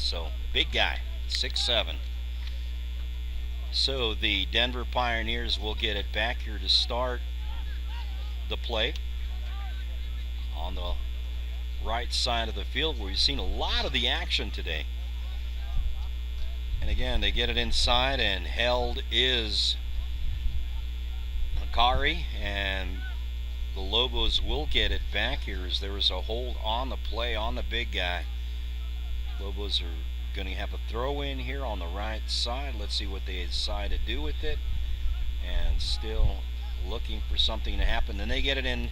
So big guy, 6'7". So the Denver Pioneers will get it back here to start the play on the right side of the field where we've seen a lot of the action today. And again, they get it inside, and held is Hakari, and the Lobos will get it back here as there was a hold on the play on the big guy. Lobos are going to have a throw in here on the right side. Let's see what they decide to do with it. And still looking for something to happen. Then they get it in,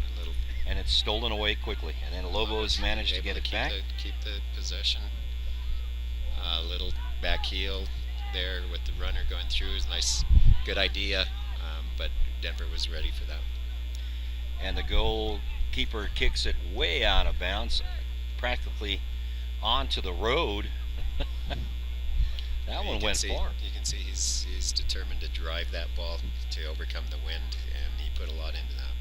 and it's stolen away quickly. And then Lobos managed to get it back. Keep the possession. A little back heel there with the runner going through is nice, good idea. But Denver was ready for that. And the goalkeeper kicks it way out of bounds, practically onto the road. That one went far. You can see he's determined to drive that ball to overcome the wind, and he put a lot into that.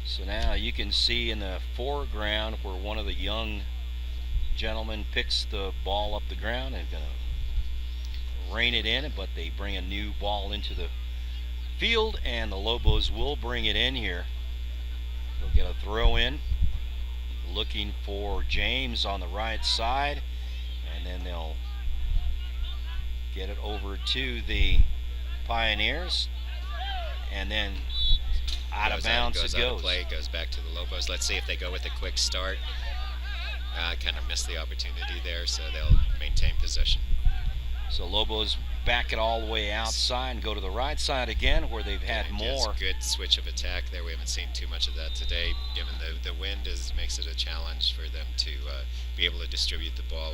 So now you can see in the foreground where one of the young gentlemen picks the ball up the ground and going to rein it in, but they bring a new ball into the field, and the Lobos will bring it in here. They'll get a throw in, looking for James on the right side, and then they'll get it over to the Pioneers, and then out of bounds it goes. It goes back to the Lobos. Let's see if they go with a quick start. Kind of missed the opportunity there, so they'll maintain possession. So Lobos back it all the way outside and go to the right side again, where they've had more. Good switch of attack there. We haven't seen too much of that today, given the wind makes it a challenge for them to be able to distribute the ball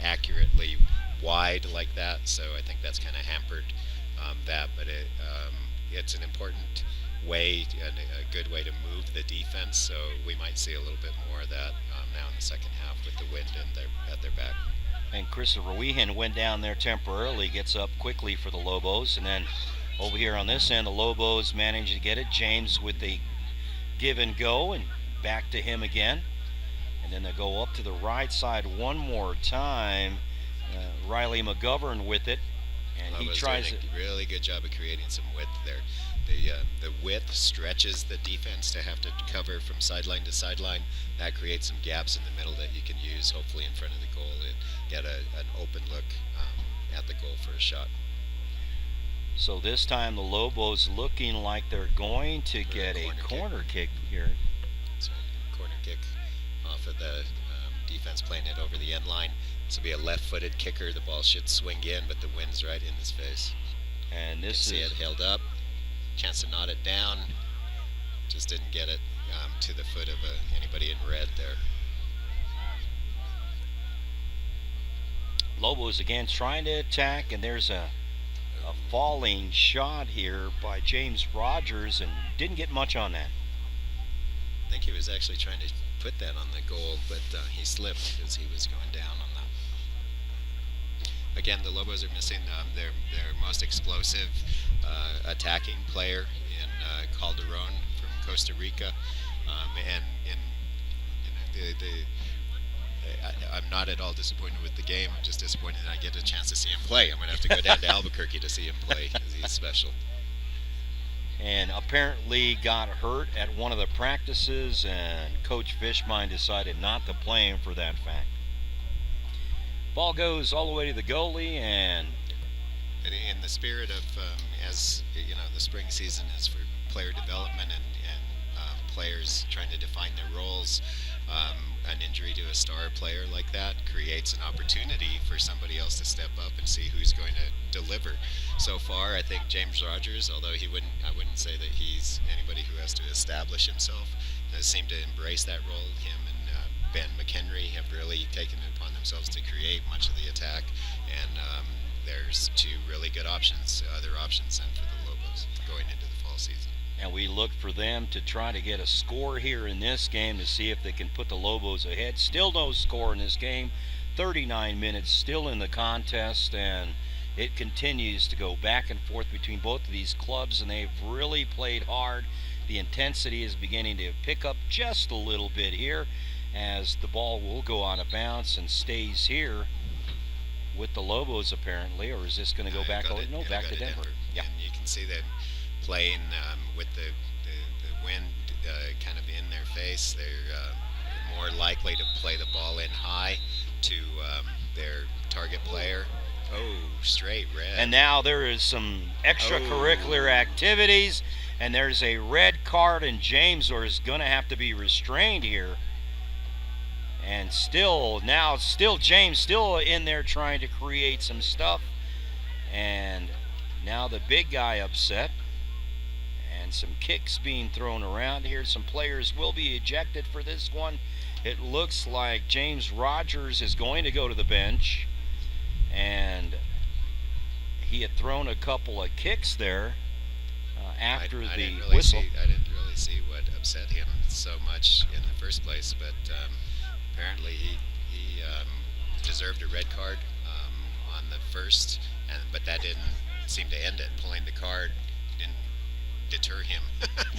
accurately wide like that. So I think that's kind of hampered that, but it's an important way and a good way to move the defense. So we might see a little bit more of that now in the second half with the wind at their back. And Christopher Weehan went down there temporarily, gets up quickly for the Lobos, and then over here on this end, the Lobos manage to get it. James with the give and go, and back to him again. And then they go up to the right side one more time. Riley McGovern with it, and Lobos he tries doing a really good job of creating some width there. The width stretches the defense to have to cover from sideline to sideline. That creates some gaps in the middle that you can use, hopefully in front of the goal, and get an open look at the goal for a shot. So this time the Lobos looking like they're going to get a corner kick here. That's right, corner kick off of the defense playing it over the end line. This will be a left-footed kicker. The ball should swing in, but the wind's right in his face. And this see it held up. Chance to knot it down. Just didn't get it to the foot of anybody in red there. Lobos again trying to attack, and there's a falling shot here by James Rogers, and didn't get much on that. I think he was actually trying to put that on the goal, but he slipped as he was going down on that. Again, the Lobos are missing their most explosive attacking player in Calderon from Costa Rica, I'm not at all disappointed with the game. I'm just disappointed that I get a chance to see him play. I'm going to have to go down to Albuquerque to see him play because he's special. And apparently got hurt at one of the practices, and Coach Fishmine decided not to play him for that fact. Ball goes all the way to the goalie, and in the spirit of, as you know, the spring season is for player development and players trying to define their roles. An injury to a star player like that creates an opportunity for somebody else to step up and see who's going to deliver. So far, I think James Rogers, although I wouldn't say that he's anybody who has to establish himself, has seemed to embrace that role. Him and Ben McHenry have really taken it upon themselves to create much of the attack, and there's two really good options, other options then for the Lobos going into the fall season. And we look for them to try to get a score here in this game to see if they can put the Lobos ahead. Still no score in this game. 39 minutes still in the contest, and it continues to go back and forth between both of these clubs, and they've really played hard. The intensity is beginning to pick up just a little bit here, as the ball will go out of bounds and stays here with the Lobos apparently, or is this going to go back? No, back to Denver. Yeah. And you can see them playing with the wind kind of in their face. They're more likely to play the ball in high to their target player. Oh, straight red. And now there is some extracurricular activities, and there's a red card, and James is going to have to be restrained here. And still James still in there trying to create some stuff. And now the big guy upset. And some kicks being thrown around here. Some players will be ejected for this one. It looks like James Rogers is going to go to the bench. And he had thrown a couple of kicks there after the whistle. I didn't really see what upset him so much in the first place, but apparently he deserved a red card on the first, but that didn't seem to end it. Pulling the card didn't deter him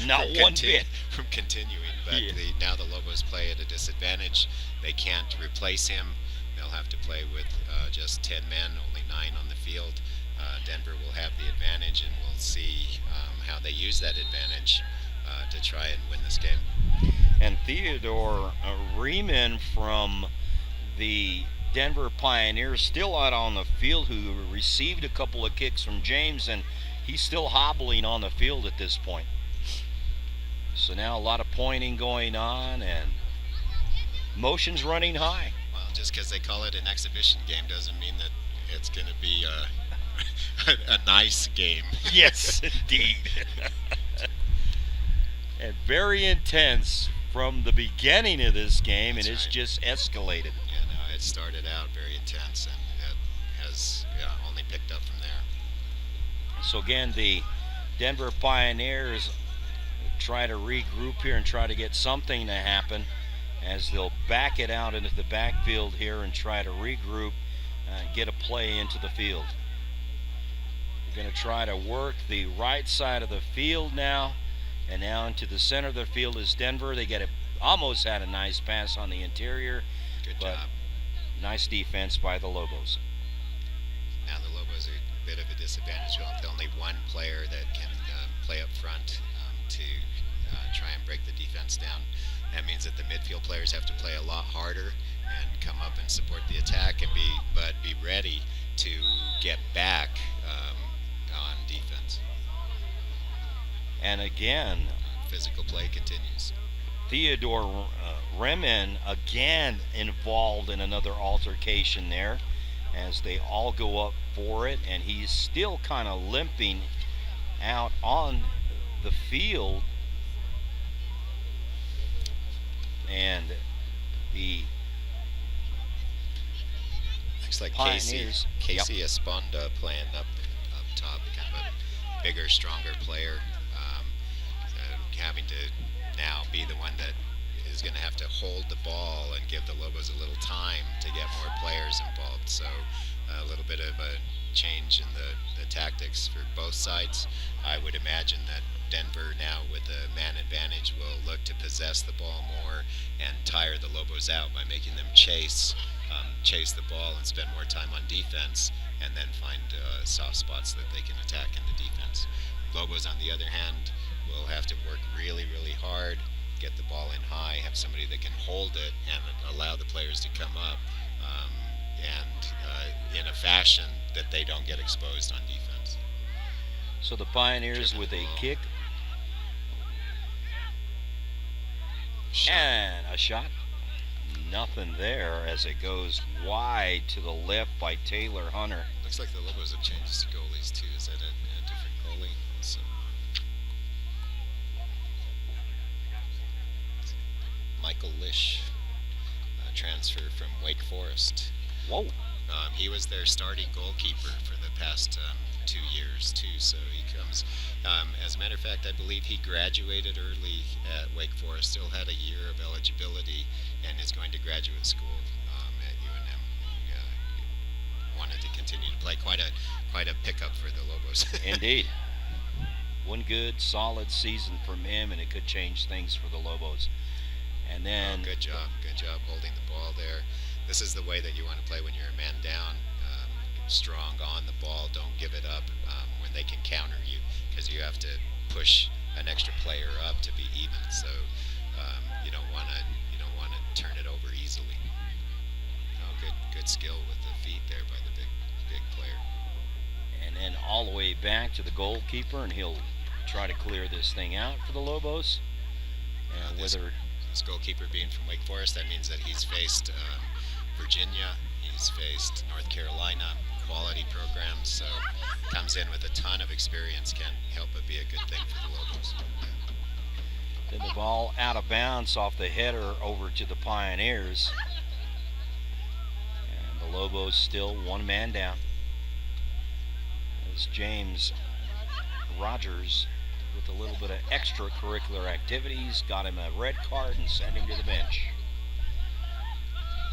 Not one bit from continuing. But now the Lobos play at a disadvantage. They can't replace him. They'll have to play with just 10 men, only 9 on the field. Denver will have the advantage, and we'll see how they use that advantage to try and win this game. And Theodore Riemann from the Denver Pioneers still out on the field, who received a couple of kicks from James, and he's still hobbling on the field at this point. So now a lot of pointing going on and motions running high. Well, just because they call it an exhibition game doesn't mean that it's going to be a nice game. Yes, indeed. And very intense from the beginning of this game, and it's just escalated. Yeah, no, it started out very intense, and it has only picked up from there. So again, the Denver Pioneers try to regroup here and try to get something to happen, as they'll back it out into the backfield here and try to regroup and get a play into the field. They're going to try to work the right side of the field now. And now into the center of the field is Denver. They almost had a nice pass on the interior. Good job. Nice defense by the Lobos. Now the Lobos are a bit of a disadvantage. With only one player that can play up front to try and break the defense down. That means that the midfield players have to play a lot harder and come up and support the attack, and be ready to get back on defense. And again, physical play continues. Theodore Riemann again involved in another altercation there, as they all go up for it, and he's still kind of limping out on the field. And the looks like Pioneers, Casey Esponda playing up top, kind of a bigger, stronger player, having to now be the one that is going to have to hold the ball and give the Lobos a little time to get more players involved. So a little bit of a change in the tactics for both sides. I would imagine that Denver now, with a man advantage, will look to possess the ball more and tire the Lobos out by making them chase the ball and spend more time on defense, and then find soft spots that they can attack in the defense. Lobos, on the other hand, will have to work really, really hard, get the ball in high, have somebody that can hold it and allow the players to come up, and in a fashion that they don't get exposed on defense. So the Pioneers with a kick and a shot. Nothing there, as it goes wide to the left by Taylor Hunter. Looks like the Lobos have changed the goalies too. Is that a different goalie? So Michael Lish, transfer from Wake Forest. Whoa. He was their starting goalkeeper for the past 2 years too, so he comes. As a matter of fact, I believe he graduated early at Wake Forest, still had a year of eligibility, and is going to graduate school at UNM. Wanted to continue to play. Quite a pickup for the Lobos. Indeed. One good, solid season from him, and it could change things for the Lobos. And then good job holding the ball there. This is the way that you want to play when you're a man down. Strong on the ball, don't give it up when they can counter you, because you have to push an extra player up to be even. So you don't want to turn it over easily. Oh, good skill with the feet there by the big player. and then all the way back to the goalkeeper, and he'll try to clear this thing out for the Lobos. And This goalkeeper being from Wake Forest, that means that he's faced Virginia, he's faced North Carolina, quality programs, so comes in with a ton of experience, can't help but be a good thing for the Lobos. Then the ball out of bounds off the header over to the Pioneers. And the Lobos still one man down. As James Rogers, with a little bit of extracurricular activities, got him a red card and sent him to the bench.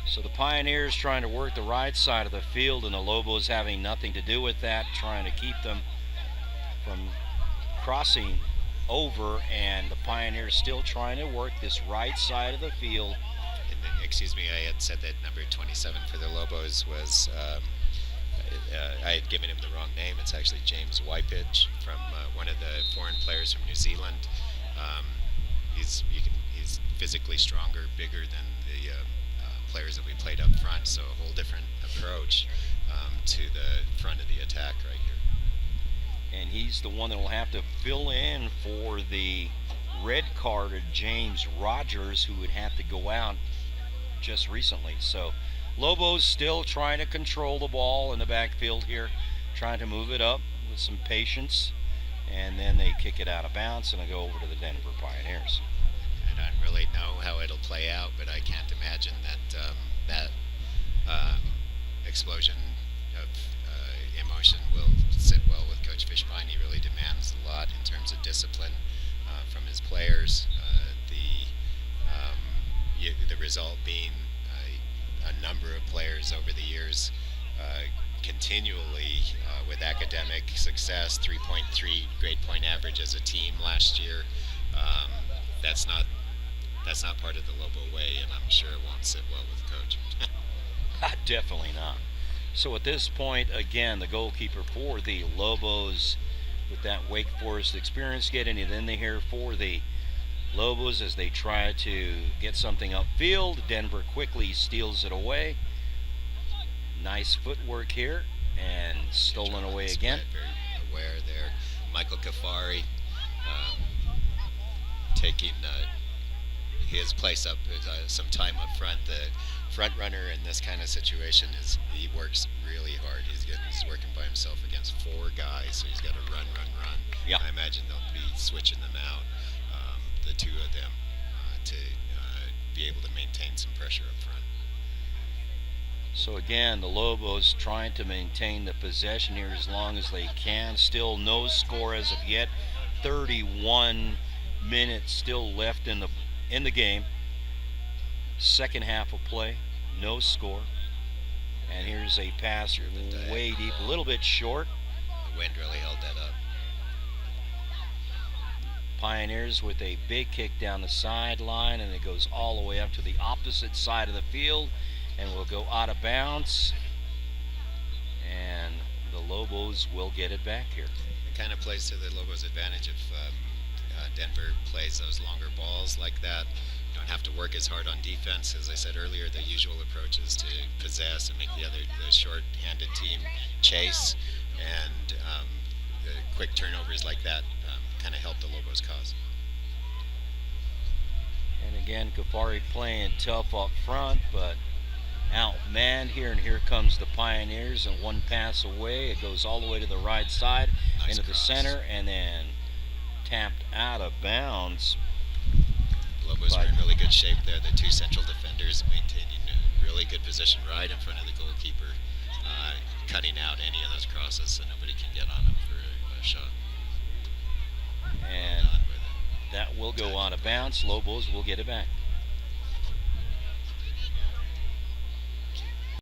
So the Pioneers trying to work the right side of the field, and the Lobos having nothing to do with that, trying to keep them from crossing over, and the Pioneers still trying to work this right side of the field. Excuse me, I had said that number 27 for the Lobos was, I had given him the wrong name. It's actually James Wypich, from one of the foreign players from New Zealand. He's physically stronger, bigger than the players that we played up front, so a whole different approach to the front of the attack right here. And he's the one that will have to fill in for the red carded James Rogers, who would have to go out just recently. So Lobos still trying to control the ball in the backfield here, trying to move it up with some patience, and then they kick it out of bounds and they go over to the Denver Pioneers. I don't really know how it'll play out, but I can't imagine that explosion of emotion will sit well with Coach Fishbein. He really demands a lot in terms of discipline from his players. The result being a number of players over the years continually with academic success, 3.3 grade point average as a team last year. That's not part of the Lobo way, and I'm sure it won't sit well with Coach. Definitely not. So at this point, again, the goalkeeper for the Lobos, with that Wake Forest experience, getting it in here for the Lobos as they try to get something upfield. Denver quickly steals it away. Nice footwork here, and stolen away again. Very aware there. Michael Kafari taking his place up, some time up front. The front runner in this kind of situation he works really hard. He's working by himself against four guys, so he's got to run. Yeah. I imagine they'll be switching them out, the two of them, to be able to maintain some pressure up front. So again, the Lobos trying to maintain the possession here as long as they can. Still no score as of yet. 31 minutes still left in the game. Second half of play, no score. And here's a pass way deep, a little bit short. The wind really held that up. Pioneers with a big kick down the sideline, and it goes all the way up to the opposite side of the field, and will go out of bounds. And the Lobos will get it back here. It kind of plays to the Lobos' advantage if Denver plays those longer balls like that. You don't have to work as hard on defense. As I said earlier, the usual approach is to possess and make the short-handed team chase, and the quick turnovers like that kind of help the Lobos' cause. And again, Kafari playing tough up front, but outmanned here, and here comes the Pioneers, and one pass away. It goes all the way to the right side, Nice into cross. the center, and then tapped out of bounds. The Lobos were in really good shape there. The two central defenders maintaining a really good position right in front of the goalkeeper, cutting out any of those crosses so nobody can get on them for a shot. And that will go out of bounds. Lobos will get it back.